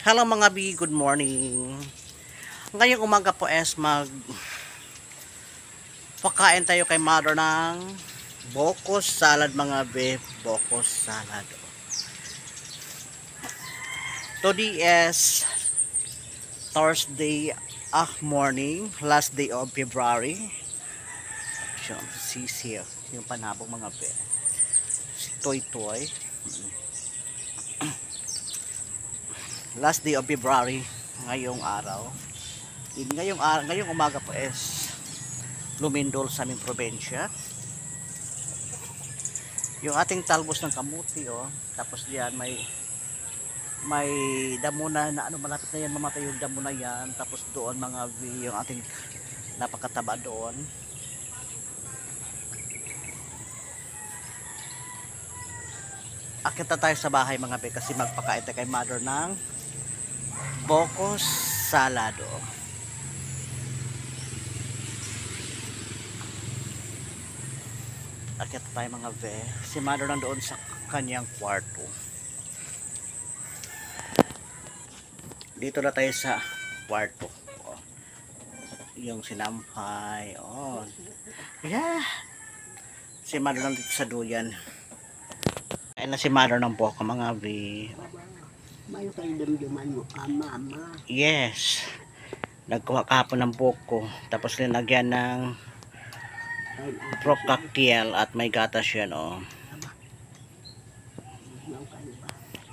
Hello mga B, good morning. Ngayong umaga po es pakain tayo kay mother ng bokos salad mga B, bokos salad. Today is Thursday morning, last day of February. Sisi yung panabong mga B. Si Toy Toy. Last day of February ngayong araw. Ngayong umaga po is lumindol sa aming probinsya. Yung ating talbos ng kamuti tapos diyan may damo na ano, malapit na yan mamatay yung damo na yan. Tapos doon mga yung ating napakataba doon. Akit na tayo sa bahay mga be kasi magpakain tayo kay mother ng bokos salado. Akit tayo mga be. Si mother nandoon sa kanyang kwarto. Dito na tayo sa kwarto. Yung sinampay. Yeah. Si mother nandito sa duyan. Ayun na si mother ng boko mga be. Mayo kayo damdaman mo, ama. Yes. Nagkuha kahapon ng buko. Tapos linagyan ng procactiel at may gatas yan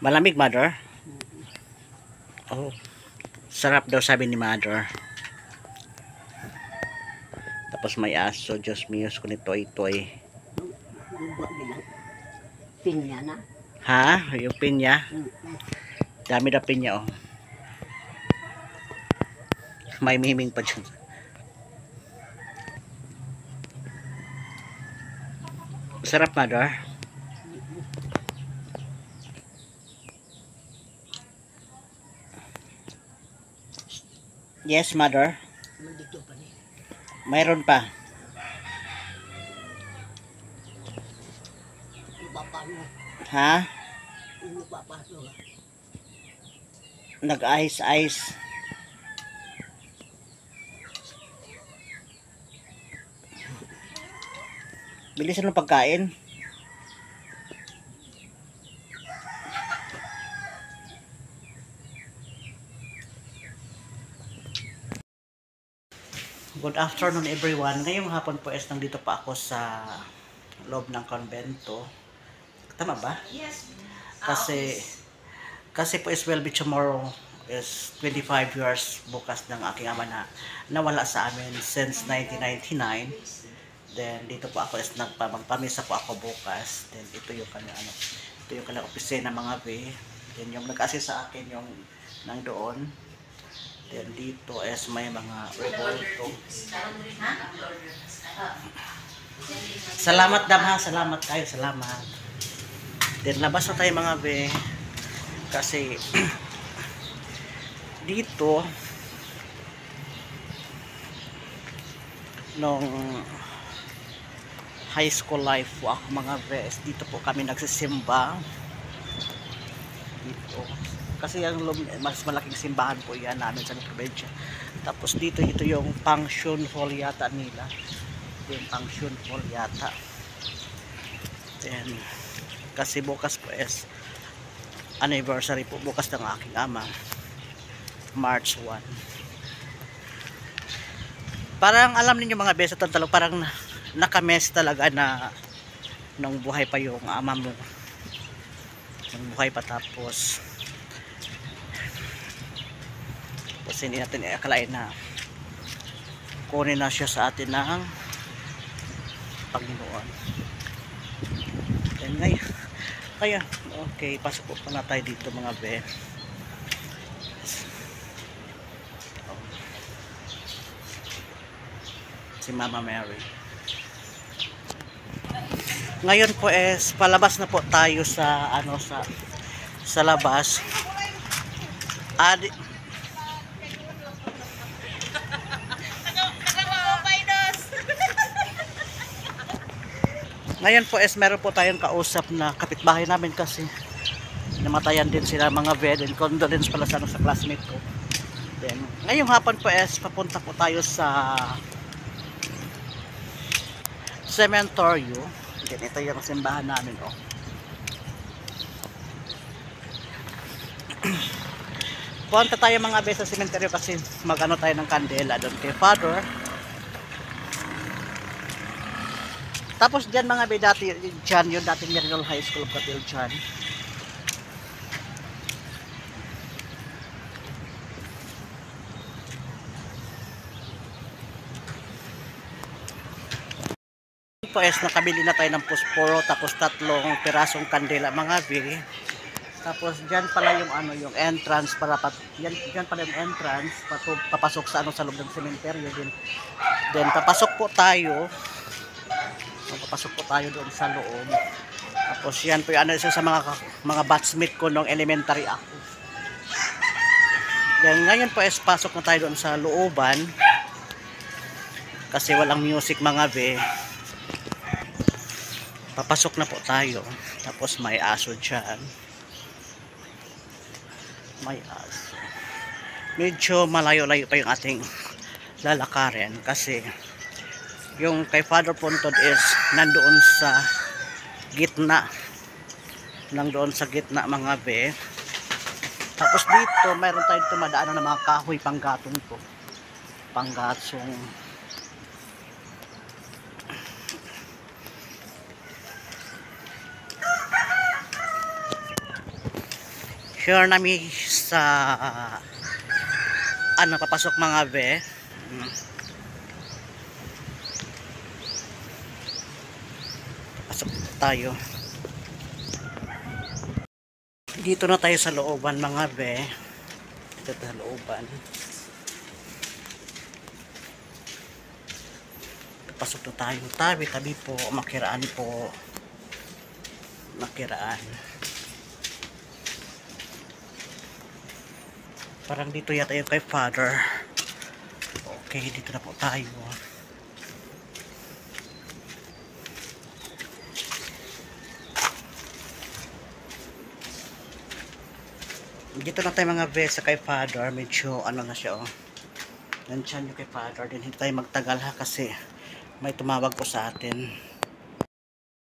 Malamig mother? Sarap daw sabi ni mother. Tapos may aso. Diyos mío ko ni Toy Toy. Pinya na? Ha? Yung pinya? Dami na pinya May miming pa dyan. Sarap mother. Yes mother. Mayroon pa. Ha? Nag-ice. Bilisan ng pagkain. Good afternoon everyone. Ngayong hapon po is nandito pa ako sa loob ng konbento. Tama ba? Yes. Kasi po is will be tomorrow is 25 years bukas ng aking ama na nawala sa amin since 1999. Then dito po ako is magpamisa po ako bukas. Then ito yung kanyang opisina mga be. Then yung nag-assist sa akin yung nandoon. Then dito is may mga revolto. Salamat dam ha, salamat kayo, salamat. Then labas na tayo mga be. Kasi dito nung high school life po ako mga bes, dito po kami nagsisimba dito kasi yung mas malaking simbahan po yan namin sa probinsya. Tapos dito ito yung function hall yata nila, yung function hall yata. Then kasi bukas po is anniversary po bukas ng aking ama, March 1. Parang alam niyo mga bes, parang nakames talaga na nung buhay pa yung ama mo, nung buhay pa. Tapos hindi natin iakalain na kunin na siya sa atin ng Panginoon. And kaya okay, pasok po na tayo dito mga be. Si Mama Mary. Ngayon po is palabas na po tayo sa sa labas. Ngayon po is meron po tayong kausap na kapitbahay namin kasi namatayan din sila mga bed, and condolence pala sa, sa classmate ko. Then ngayong hapon po is papunta po tayo sa cementerio. Then ito yung simbahan namin, oh. Punta tayo mga bes sa cementerio kasi magano tayo ng kandela doon kay Father. Tapos dyan mga be, dati dyan yung dating Merinol High School of Catil dyan. Po es nakabili na tayo ng pusporo, tapos 3 pirasong kandela mga be. Tapos dyan pala yung ano, yung entrance para dyan pala yung entrance papasok sa ano, sa loob ng cementerio din. Then papasok po tayo. Papasok po tayo doon sa loob. Tapos yan po yung ano, isa sa mga batchmate ko nung elementary ako. Then ngayon po es pasok na tayo doon sa looban. Kasi walang music mga be. Papasok na po tayo. Tapos may aso dyan. May aso. Medyo malayo-layo pa yung ating lalakarin kasi yung kay Father Puntod is nandoon sa gitna. Nandoon sa gitna mga be. Tapos dito mayroon tayong tumadaan ng mga kahoy panggatong po. Panggatong. Sure namin sa ano papasok mga be. Pasok tayo. Dito na tayo sa looban mga be. Dito sa looban. Pasok na tayo. Tabi po. Makiraan po. Makiraan. Parang dito yata yung kay Father. Okay, dito na po tayo. Dito na tayo mga bes sa kay Father. Medyo ano na siya, oh. Nandiyan yung kay Father. Din hindi tayo magtagal ha kasi may tumawag po sa atin.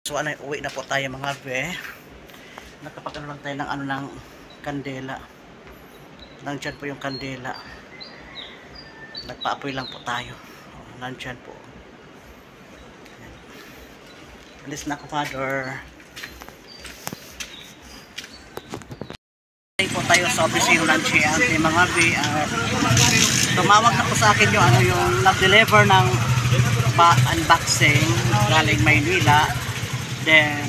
So ano, uwi na po tayo mga be. Nakapag ano lang tayo ng ano ng kandela. Nandiyan po yung kandela. Nagpaapoy lang po tayo. Nandiyan po. Alis na ako, Father. Tayo po tayo sa opisino ng GLT mga B. Tumawag na po sa akin yung ano, yung nag-deliver ng unboxing galing Maynila. Then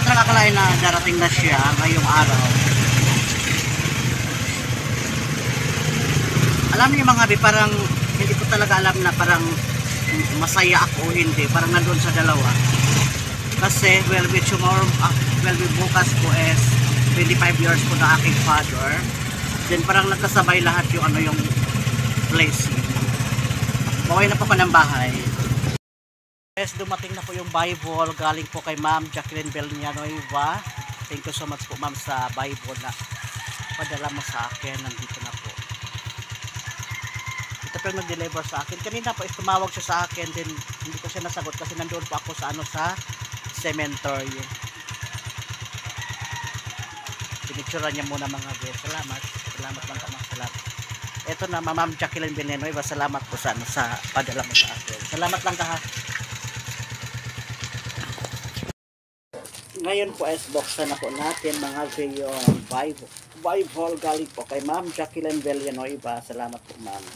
nakakalain na darating na siya ngayong araw. Alam niyo mga bi, parang hindi ko talaga alam na parang masaya ako o hindi. Parang nandun sa dalawa. Kasi well with tomorrow, with bukas po is 25 years po na aking father. Then parang nagkasabay lahat yung ano, yung blessing. Baway na po ko ng bahay. Yes, dumating na po yung Bible galing po kay Ma'am Jacqueline Villanueva. Thank you so much po ma'am sa Bible na padala mo sa akin. Nandito na po. Ito po yung nag-deliver sa akin. Kanina po tumawag siya sa akin, din hindi ko siya nasagot kasi nandoon po ako sa ano, sa cementerio. Pinicturean niya muna mga guys. Salamat. Salamat lang ka, salamat. Ito na Ma'am Jacqueline Villanueva. Salamat po sa ano, sa padala mo sa akin. Salamat lang ka ha. Ngayon po is buksan na po natin mga video Bible galing po kay Ma'am Jacqueline Villanueva. Salamat po ma'am.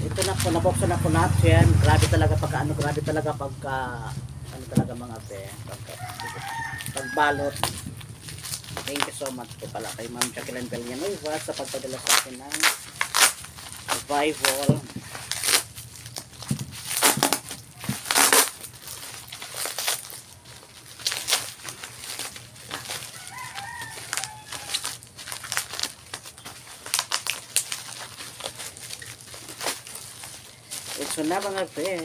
Ito na po, nabuksan na po natin. Grabe talaga pagka ano, grabe talaga pagka ano talaga mga be, pagbalot. Thank you so much po pala kay Ma'am Jacqueline Villanueva sa pagpadala sa akin ng Bible. So na mga be.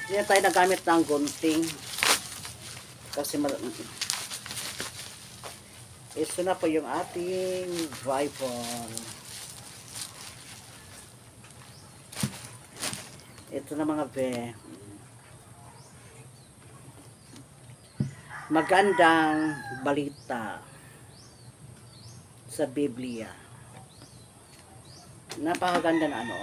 Hindi tayo nagamit ng gunting. Kasi ito na po yung ating Bible. Ito na mga be. Magandang balita sa Biblia. Napakaganda na ano.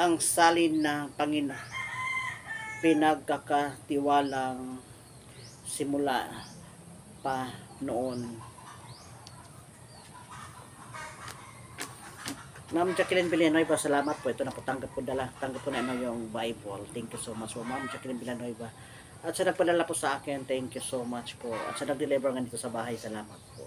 Ang salin na pinagkakatiwalang simula pa noon. Ma'am Jacqueline Villanueva, salamat po. Ito na po, tanggap ko na yung Bible. Thank you so much po, Ma'am Jacqueline Villanueva. At sa nagpadala po sa akin, thank you so much po. At sa nag-deliver nga dito sa bahay, salamat po.